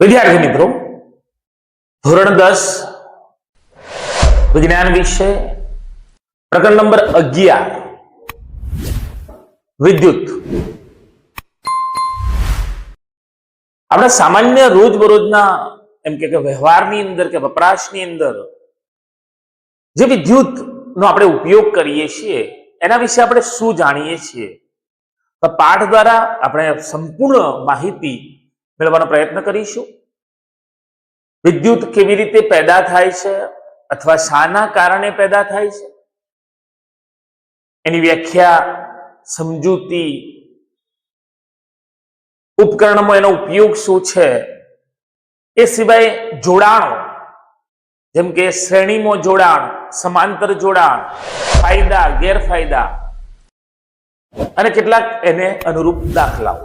વિદ્યાર્થી મિત્રો, ધોરણ 10 વિજ્ઞાન વિષય પ્રકરણ નંબર 11 વિદ્યુત. આપણે સામાન્ય રોજબરોજના એમ કે વ્યવહારની અંદર કે વપરાશની અંદર જે વિદ્યુત નો આપણે ઉપયોગ કરીએ છીએ એના વિશે આપણે શું જાણીએ છીએ, તો પાઠ દ્વારા આપણે સંપૂર્ણ માહિતી મેળવવાનો પ્રયત્ન કરીશું. વિદ્યુત કેવી રીતે પેદા થાય છે અથવા શાના કારણે પેદા થાય છે, એની વ્યાખ્યા, સમજૂતી, ઉપકરણમાં એનો ઉપયોગ શું છે, એ સિવાય જોડાણો જેમ કે શ્રેણીમાં જોડાણ, સમાંતર જોડાણ, ફાયદા, ગેરફાયદા અને કેટલાક એને અનુરૂપ દાખલાઓ.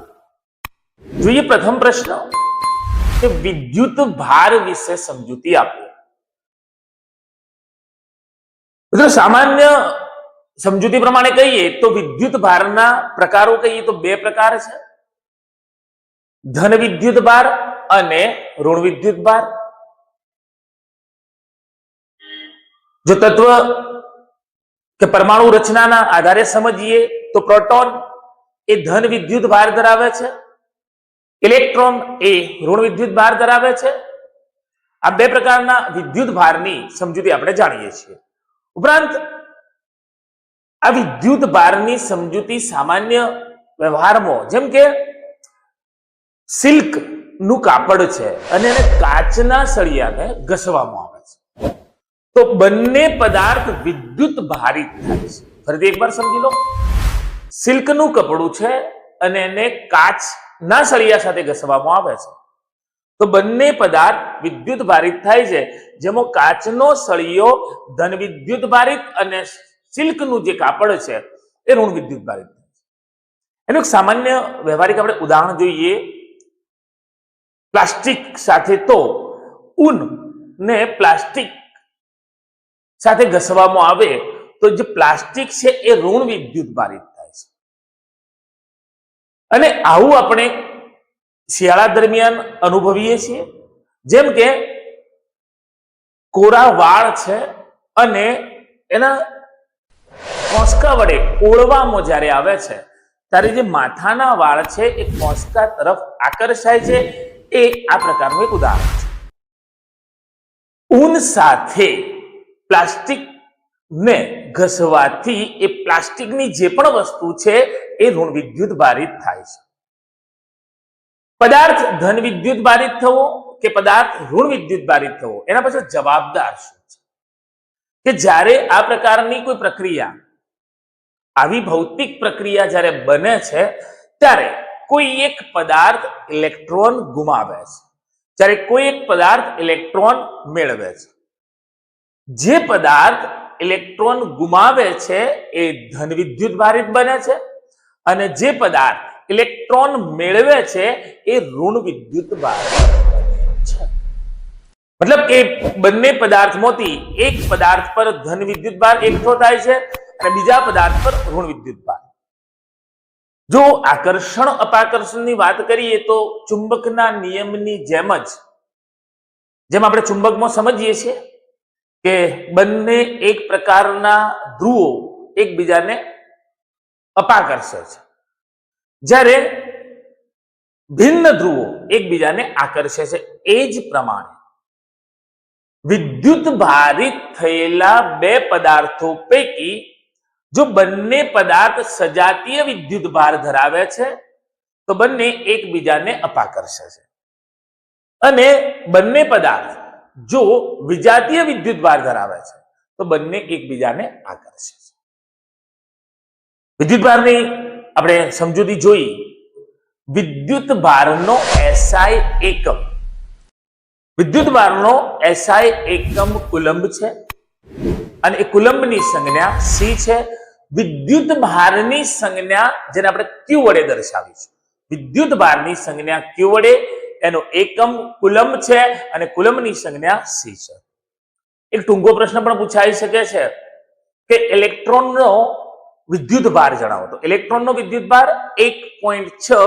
જોઈએ પ્રથમ પ્રશ્ન કે વિદ્યુત ભાર વિશે સમજૂતી આપો. મિત્રો, સામાન્ય સમજૂતી પ્રમાણે કહીએ તો વિદ્યુત ભારના પ્રકારો કહીએ તો બે પ્રકાર છે: ધન વિદ્યુત ભાર અને ઋણ વિદ્યુત ભાર. જો તત્વ કે પરમાણુ રચનાના આધારે સમજીએ તો પ્રોટોન એ ધન વિદ્યુત ભાર ધરાવે છે, ઇલેક્ટ્રોન એ ઋણ વિદ્યુત ભાર ધરાવે છે. આ બે પ્રકારના વિદ્યુત ભારની સમજૂતી આપણે જાણીએ છીએ. ઉપરાંત આ વિદ્યુત ભારની સમજૂતી સામાન્ય વ્યવહારમાં જેમ કે સિલ્ક નું કાપડ છે અને એને કાચના સળિયાને ઘસવામાં આવે છે તો બંને પદાર્થ વિદ્યુત ભારિત થાય છે. ફરીથી એકવાર સમજી લો, સિલ્કનું કપડું છે અને એને કાચના સળિયા સાથે ઘસવામાં આવે છે તો બંને પદાર્થ વિદ્યુત ભારિત થાય છે, જેમાં કાચનો સળિયો ધન વિદ્યુત ભારિત અને સિલ્કનું જે કાપડ છે એ ઋણ વિદ્યુત ભારિત થાય છે. એનું એક સામાન્ય વ્યવહારિક આપણે ઉદાહરણ જોઈએ. પ્લાસ્ટિક સાથે તો ઊન ને પ્લાસ્ટિક સાથે ઘસવામાં આવે તો જે પ્લાસ્ટિક છે એ ઋણ વિદ્યુત ભારિત થાય છે. અને આવું આપણે શિયાળા દરમિયાન અનુભવીએ છીએ. જેમ કે કોરા વાળ છે અને એના કોંસકા વડે ઓળવામાં જ્યારે આવે છે ત્યારે જે માથાના વાળ છે એ કોંસકા તરફ આકર્ષાય છે. એ આ પ્રકારનું એક ઉદાહરણ છે. ઊન સાથે પ્લાસ્ટિક ને ઘસવાથી એ પ્લાસ્ટિકની જે પણ વસ્તુ છે એ ઋણ વિદ્યુત ભારિત થાય છે. પદાર્થ ધન વિદ્યુત ભારિત થવો કે પદાર્થ ઋણ વિદ્યુત ભારિત થવો, એના પાછળ જવાબદાર શું છે કે જ્યારે આ પ્રકારની કોઈ પ્રક્રિયા, આવી ભૌતિક પ્રક્રિયા જ્યારે બને છે ત્યારે કોઈ એક પદાર્થ ઇલેક્ટ્રોન ગુમાવે છે, જ્યારે કોઈ એક પદાર્થ ઇલેક્ટ્રોન મેળવે છે. જે પદાર્થ ઇલેક્ટ્રોન ગુમાવે છે એ ધન વિદ્યુત ભારિત બને છે અને જે પદાર્થ ઇલેક્ટ્રોન મેળવે છે એ ઋણ વિદ્યુત ભારિત બને છે. મતલબ કે બંને પદાર્થમાંથી એક પદાર્થ પર ધન વિદ્યુત ભાર એકઠો થાય છે અને બીજા પદાર્થ પર ઋણ વિદ્યુત ભાર. જો આકર્ષણ અપાકર્ષણની વાત કરીએ તો ચુંબકના નિયમની જેમ આપણે ચુંબકમાં સમજીએ છીએ કે બંને એક પ્રકારના ધ્રુવો એકબીજાને અપાકર્ષે છે, જ્યારે ભિન્ન ધ્રુવો એકબીજાને આકર્ષે છે. એ જ પ્રમાણે વિદ્યુત ભારિત થયેલા બે પદાર્થો પૈકી જો બંને પદાર્થ સજાતીય વિદ્યુત ભાર ધરાવે છે તો બંને એકબીજાને અપાકર્ષે છે અને બંને પદાર્થ જો વિજાતીય વિદ્યુત ભાર ધરાવે છે તો બંને એકબીજાને આકર્ષે છે. વિદ્યુત ભારની આપણે સમજૂતી જોઈ. વિદ્યુત ભારનો એસઆઈ એકમ, વિદ્યુત ભારનો એસઆઈ એકમ કુલંબ છે અને એ કુલંબની સંજ્ઞા સી છે. વિદ્યુત ભારની સંજ્ઞા જેને આપણે ક્યુ વડે દર્શાવીશું. વિદ્યુત ભારની સંજ્ઞા ક્યુ વડે, એનો એકમ કુલંબ છે અને કુલંબની સંજ્ઞા સી છે. એક ટૂંકો પ્રશ્ન પણ પૂછાઈ શકે છે કે ઇલેક્ટ્રોનનો વિદ્યુત ભાર જણાવો. તો ઇલેક્ટ્રોનનો વિદ્યુત ભાર 1.6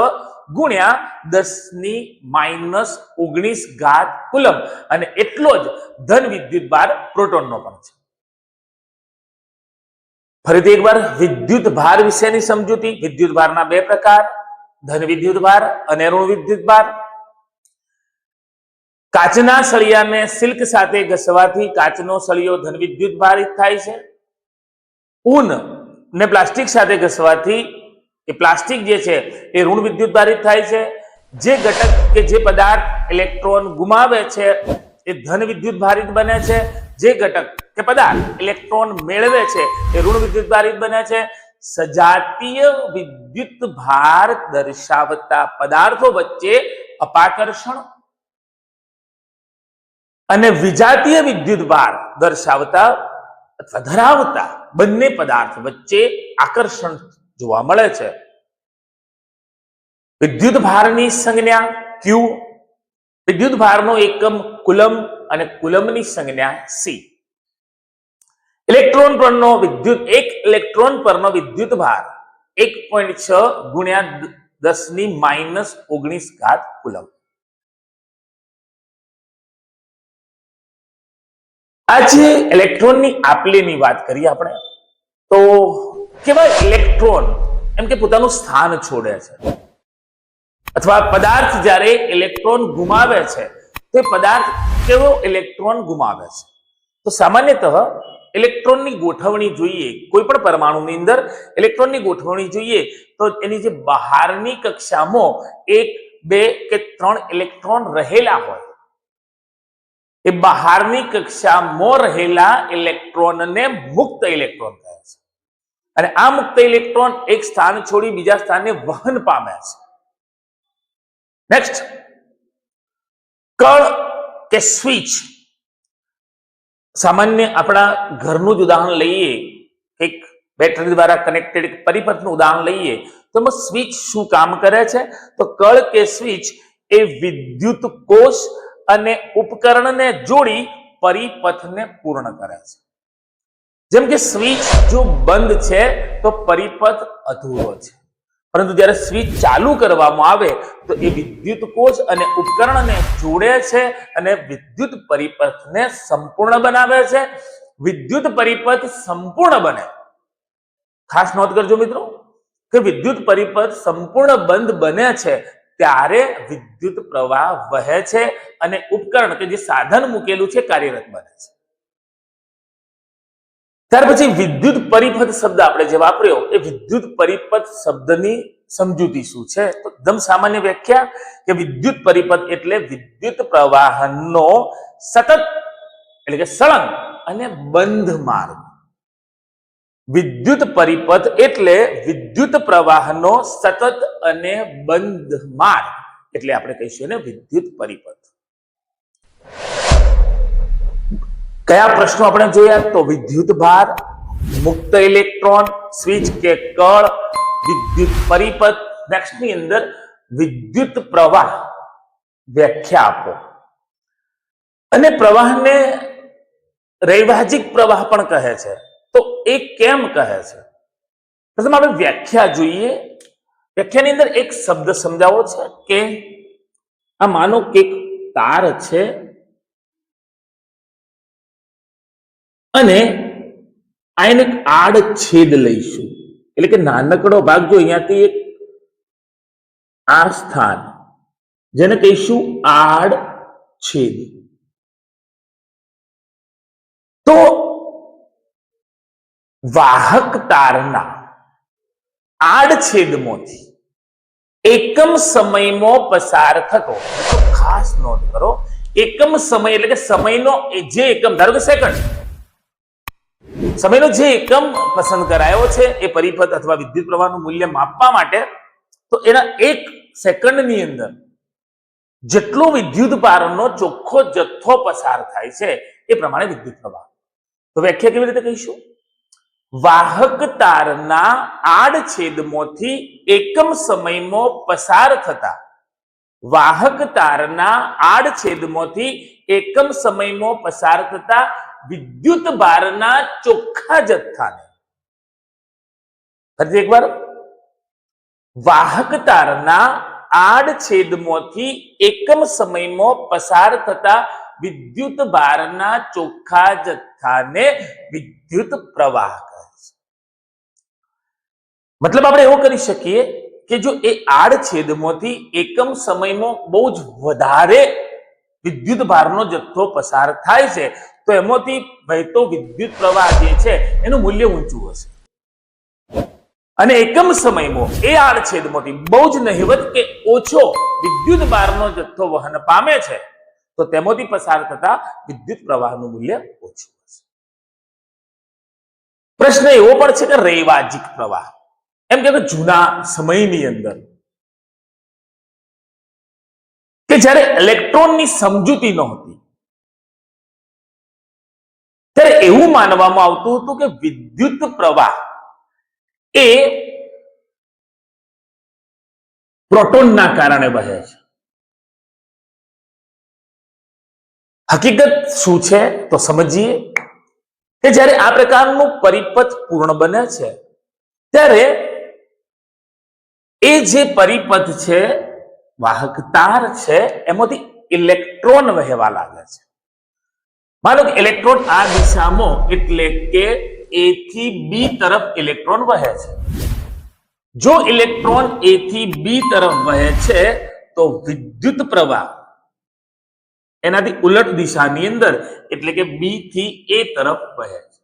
ગુણ્યા 10⁻⁹ કુલમ અને એટલો જ ધન વિદ્યુત ભાર પ્રોટોનનો પણ છે. ફરીથી એકવાર વિદ્યુત ભાર વિશેની સમજૂતી. વિદ્યુત ભારના બે પ્રકાર, ધન વિદ્યુત ભાર અને ઋણ વિદ્યુત ભાર. કાચના સળિયાને સિલ્ક સાથે ઘસવાથી કાચનો સળિયો ધન વિદ્યુત ભારિત થાય છે. ઊન ને પ્લાસ્ટિક સાથે ઘસવાથી એ પ્લાસ્ટિક જે છે એ ઋણ વિદ્યુત ભારિત થાય છે. જે ઘટક કે જે પદાર્થ ઇલેક્ટ્રોન ગુમાવે છે એ ધન વિદ્યુત ભારિત બને છે. જે ઘટક કે પદાર્થ ઇલેક્ટ્રોન મેળવે છે એ ઋણ વિદ્યુત ભારિત બને છે. સજાતીય વિદ્યુત ભાર દર્શાવતા પદાર્થો વચ્ચે અપાકર્ષણ અને વિજાતીય વિદ્યુત ભાર દર્શાવતા અથવા ધરાવતા બંને પદાર્થ વચ્ચે આકર્ષણ જોવા મળે છે. વિદ્યુત ભારની સંજ્ઞા ક્યુ. વિદ્યુત ભારનો એકમ કુલમ અને કુલમની સંજ્ઞા સી. ઇલેક્ટ્રોન પરનો એક ઇલેક્ટ્રોન પરનો વિદ્યુત ભાર 1.6 ગુણ્યા 10⁻⁹ કુલમ. આજે ઇલેક્ટ્રોનની આપલેની વાત કરીએ આપણે તો કેવા ઇલેક્ટ્રોન એમ કે પોતાનું સ્થાન છોડે છે અથવા પદાર્થ જ્યારે ઇલેક્ટ્રોન ગુમાવે છે તો એ પદાર્થ કેવો ઇલેક્ટ્રોન ગુમાવે છે. તો સામાન્યતઃ ઇલેક્ટ્રોનની ગોઠવણી જોઈએ, કોઈ પણ પરમાણુની અંદર ઇલેક્ટ્રોનની ગોઠવણી જોઈએ તો એની જે બહારની કક્ષામાં 1, 2 કે 3 ઇલેક્ટ્રોન રહેલા હોય એ બહારની કક્ષામાં રહેલા ઇલેક્ટ્રોનને મુક્ત ઇલેક્ટ્રોન કહે છે. અને આ મુક્ત ઇલેક્ટ્રોન એક સ્થાન છોડી બીજા સ્થાને વહન પામે છે. નેક્સ્ટ, કળ કે સ્વિચ. સામાન્ય આપણા ઘરનું જ ઉદાહરણ લઈએ, એક બેટરી દ્વારા કનેક્ટેડ એક પરિપથનું ઉદાહરણ લઈએ તો એમાં સ્વિચ શું કામ કરે છે? તો કળ કે સ્વિચ એ વિદ્યુત કોષ અને ઉપકરણને જોડી પરિપથને પૂર્ણ કરે છે. જેમ કે સ્વિચ જો બંધ છે તો પરિપથ અધૂરો છે, પરંતુ જ્યારે સ્વિચ ચાલુ કરવામાં આવે તો એ વિદ્યુત કોષ અને ઉપકરણને જોડે છે અને વિદ્યુત પરિપથને સંપૂર્ણ બનાવે છે. વિદ્યુત પરિપથ સંપૂર્ણ બને, ખાસ નોંધ કરજો મિત્રો કે વિદ્યુત પરિપથ સંપૂર્ણ બંધ બને છે ત્યારે વિદ્યુત પ્રવાહ વહે છે અને ઉપકરણ કે જે સાધન મૂકેલું છે કાર્યરત બને છે. ત્યાર પછી વિદ્યુત પરિપથ શબ્દ આપણે જે વાપર્યો એ વિદ્યુત પરિપથ શબ્દની સમજૂતી શું છે? તો એકદમ સામાન્ય વ્યાખ્યા કે વિદ્યુત પરિપથ એટલે વિદ્યુત પ્રવાહનો સતત એટલે કે સળંગ અને બંધ માર્ગ. વિદ્યુત પરિપથ એટલે વિદ્યુત પ્રવાહનો સતત અને બંધ માર્ગ, એટલે આપણે કહીશું ને વિદ્યુત પરિપથ. કયા પ્રશ્નો આપણે જોયા? તો વિદ્યુત ભાર, મુક્ત ઇલેક્ટ્રોન, સ્વિચ કે કળ, વિદ્યુત પરિપથ. નેક્સ્ટ ની અંદર વિદ્યુત પ્રવાહ વ્યાખ્યા આપો. અને પ્રવાહને રૈવાજિક પ્રવાહ પણ કહે છે. તો એ કેમ કહે છે? પ્રથમ આપણે વ્યાખ્યા જોઈએ. વ્યાખ્યાની અંદર એક શબ્દ સમજાવો છે કે આ માનો કે એક તાર છે અને આ એને આડ છેદ લઈશું, એટલે કે નાનકડો ભાગ જો અહીંયાથી એક આ સ્થાન જેને કહીશું આડ છેદ. તો વાહક તારના આડછેદમાંથી એકમ સમયમાં પસાર થતો, ખાસ નોંધ કરો, એકમ સમય એટલે કે સમયનો જે એકમ, ધારો કે સેકન્ડ, સમયનો જે એકમ પસંદ કરાયો છે એ પરિપથ અથવા વિદ્યુત પ્રવાહનું મૂલ્ય માપવા માટે, તો એના એક સેકન્ડની અંદર જેટલો વિદ્યુત ભારનો ચોખ્ખો જથ્થો પસાર થાય છે એ પ્રમાણે વિદ્યુત પ્રવાહ. તો વ્યાખ્યા કેવી રીતે કહીશું? વાહક તારના આડછેદમાંથી એકમ સમયમાં પસાર થતા, વાહક તારના આડછેદમાંથી એકમ સમયમાં પસાર થતા વિદ્યુત ભારના ચોખ્ખા જથ્થાને, ફરી એકવાર, વાહક તારના આડછેદમાંથી એકમ સમયમાં પસાર થતા વિદ્યુત ભારના ચોખ્ખા જથ્થાને વિદ્યુત પ્રવાહ કહે છે. મતલબ આપણે એવું કરી શકીએ કે જો એ આડછેદમાંથી એકમ સમયમાં બહુ જ વધારે વિદ્યુત ભારનો જથ્થો પસાર થાય છે તો એમાંથી વહેતો વિદ્યુત પ્રવાહ જે છે એનું મૂલ્ય ઊંચું હશે. અને એકમ સમયમાં એ આડછેદમાંથી બહુ જ નહિવત કે ઓછો વિદ્યુત ભારનો જથ્થો વહન પામે છે તો તેમાંથી પસાર થતા વિદ્યુત પ્રવાહનું મૂલ્ય ઓછું હશે. પ્રશ્ન એવો પણ છે કે રૈવાજિક પ્રવાહ, એમ કે જૂના સમયની અંદર કે જ્યારે ઇલેક્ટ્રોનની સમજૂતી નહોતી ત્યારે એવું માનવામાં આવતું હતું કે વિદ્યુત પ્રવાહ એ પ્રોટોનના કારણે વહે છે. હકીકત શું છે તો સમજીએ કે જ્યારે આ પ્રકારનું પરિપથ પૂર્ણ બને છે ત્યારે એ જે પરિપથ છે, વાહક તાર છે, એમાંથી ઇલેક્ટ્રોન વહેવા લાગે છે. માનો કે ઇલેક્ટ્રોન આ દિશામાં એટલે કે એ થી બી તરફ ઇલેક્ટ્રોન વહે છે. જો ઇલેક્ટ્રોન એ થી બી તરફ વહે છે તો વિદ્યુત પ્રવાહ એનાથી ઉલટ દિશાની અંદર એટલે કે બી થી એ તરફ વહે છે.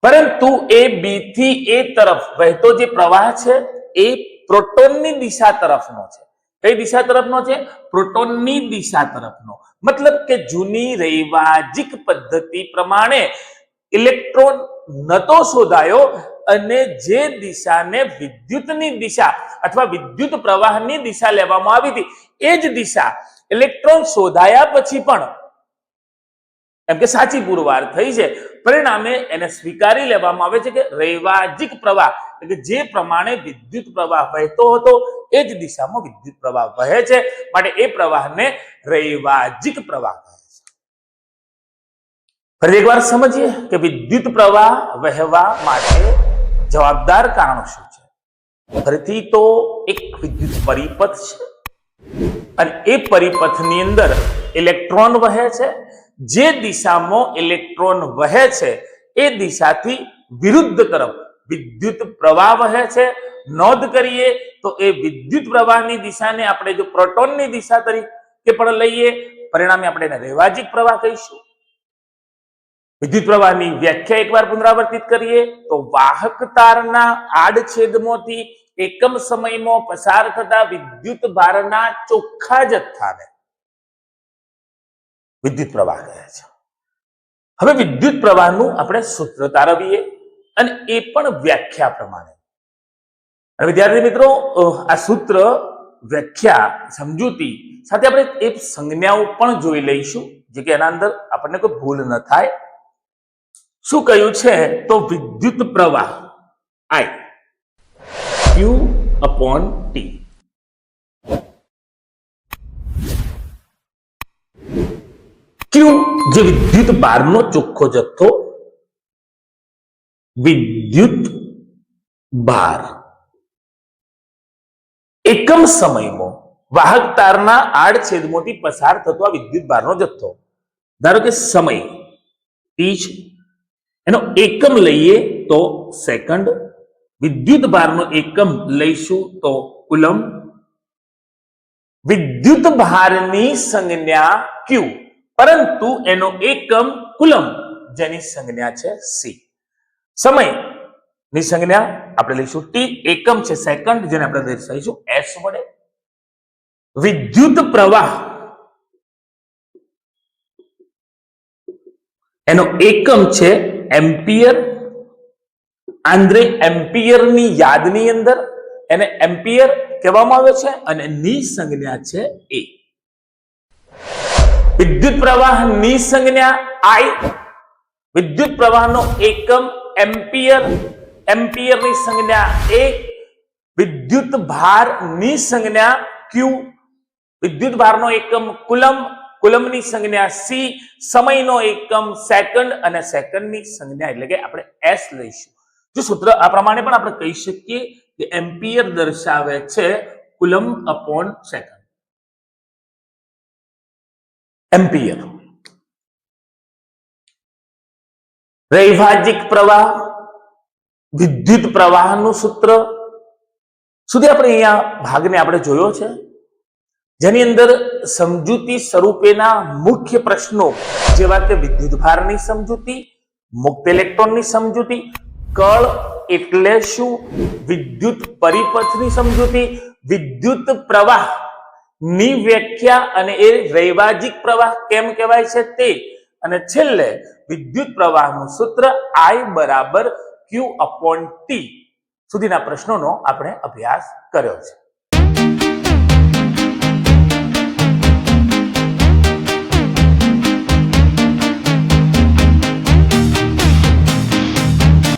પરંતુ એ બી થી એ તરફ વહેતો જે પ્રવાહ છે એ પ્રોટોનની દિશા તરફનો છે. કઈ દિશા તરફનો છે? પ્રોટોનની દિશા તરફનો. મતલબ કે જૂની રૈવાજિક પદ્ધતિ પ્રમાણે ઇલેક્ટ્રોન નતો શોધાયો અને જે દિશાને વિદ્યુતની દિશા અથવા વિદ્યુત પ્રવાહની દિશા લેવામાં આવી હતી એ જ દિશા ઇલેક્ટ્રોન શોધાયા પછી પણ એમ કે સાચી પુરવાર થઈ છે. પરિણામે એને સ્વીકારી લેવામાં આવે છે કે રૈવાજિક પ્રવાહ એટલે જે પ્રમાણે વિદ્યુત પ્રવાહ વહેતો હતો એ જ દિશામાં વિદ્યુત પ્રવાહ વહે છે, માટે એ પ્રવાહને રૈવાજિક પ્રવાહ કહે છે. ફરી એકવાર સમજીએ કે વિદ્યુત પ્રવાહ વહેવા માટે જવાબદાર કારણો શું છે. ફરીથી તો એક વિદ્યુત પરિપથ છે અને એ પરિપથની અંદર ઇલેક્ટ્રોન વહે છે. જે દિશામાં ઇલેક્ટ્રોન વહે છે એ દિશાથી વિરુદ્ધ તરફ વિદ્યુત પ્રવાહ વહે છે. નોંધ કરીએ તો એ વિદ્યુત પ્રવાહની દિશાને આપણે જો પ્રોટોનની દિશા તરીકે પણ લઈએ, પરિણામે આપણે એને રૈવાજિક પ્રવાહ કહીશું. વિદ્યુત પ્રવાહની વ્યાખ્યા એકવાર પુનરાવર્તિત કરીએ તો વાહક તારના આડછેદમાંથી એકમ સમયમાં પસાર થતા વિદ્યુત ભારના ચોખ્ખા જથ્થાને વિદ્યુત પ્રવાહ કહે છે. હવે વિદ્યુત પ્રવાહનું આપણે સૂત્ર તારવીએ અને એ પણ વ્યાખ્યા પ્રમાણે. અને વિદ્યાર્થી મિત્રો, આ સૂત્ર, વ્યાખ્યા, સમજૂતી સાથે આપણે એ સંજ્ઞાઓ પણ જોઈ લઈશું જે કે એના અંદર આપણને કોઈ ભૂલ ન થાય. શું કહ્યું છે તો વિદ્યુત પ્રવાહ I Q/T. Q જે વિદ્યુત ભારનો ચોખ્ખો જથ્થો, વિદ્યુત ભાર એકમ સમયમાં વાહક તારના આડછેદમાંથી પસાર થતો આ વિદ્યુત ભારનો જથ્થો. ધારો કે સમય T છે, એનો એકમ લઈએ તો સેકન્ડ, વિદ્યુત ભારનો એકમ લઈશું તો કુલમ. વિદ્યુત ભારની સંજ્ઞા Q પરંતુ એનો એકમ કુલમ જેની સંજ્ઞા છે C. સમય ની સંજ્ઞા આપણે લઈશું T, એકમ છે સેકન્ડ જેને આપણે દર્શાવીશું S વડે. વિદ્યુત પ્રવાહ એનો એકમ છે એમ્પિયર. આંદ્રે એમ્પિયરની યાદની અંદર એને એમ્પિયર કહેવામાં આવે છે અને ની સંજ્ઞા છે A. વિદ્યુત પ્રવાહની સંજ્ઞા I, વિદ્યુત પ્રવાહનો એકમ એમ્પિયર, એમ્પિયરની સંજ્ઞા A, વિદ્યુત ભારની સંજ્ઞા Q, વિદ્યુત ભારનો એકમ કુલમ, કુલમની સંજ્ઞા C, સમયનો એકમ સેકન્ડ અને સેકન્ડની સંજ્ઞા એટલે કે આપણે S લઈશું. જો સૂત્ર આ પ્રમાણે પણ આપણે કહી શકીએ કે એમ્પિયર દર્શાવે છે કુલમ અપોન સેકન્ડ. એમ્પિયર. રૈવાજિક પ્રવાહ, વિદ્યુત પ્રવાહનું સૂત્ર સુધી આપણે અહીંયા ભાગને આપણે જોયો છે, જેની અંદર સમજૂતી સ્વરૂપેના મુખ્ય પ્રશ્નો જેવા કે વિદ્યુતભારની સમજૂતી, મુક્ત ઇલેક્ટ્રોનની સમજૂતી, કળ એટલે શું, વિદ્યુત પરિપથની સમજૂતી, વિદ્યુત પ્રવાહ ની વ્યાખ્યા અને એ રૈવાજિક પ્રવાહ કેમ કહેવાય છે તે, અને છેલ્લે વિદ્યુત પ્રવાહનું સૂત્ર I બરાબર Q અપોન T સુધીના પ્રશ્નોનો આપણે અભ્યાસ કર્યો છે.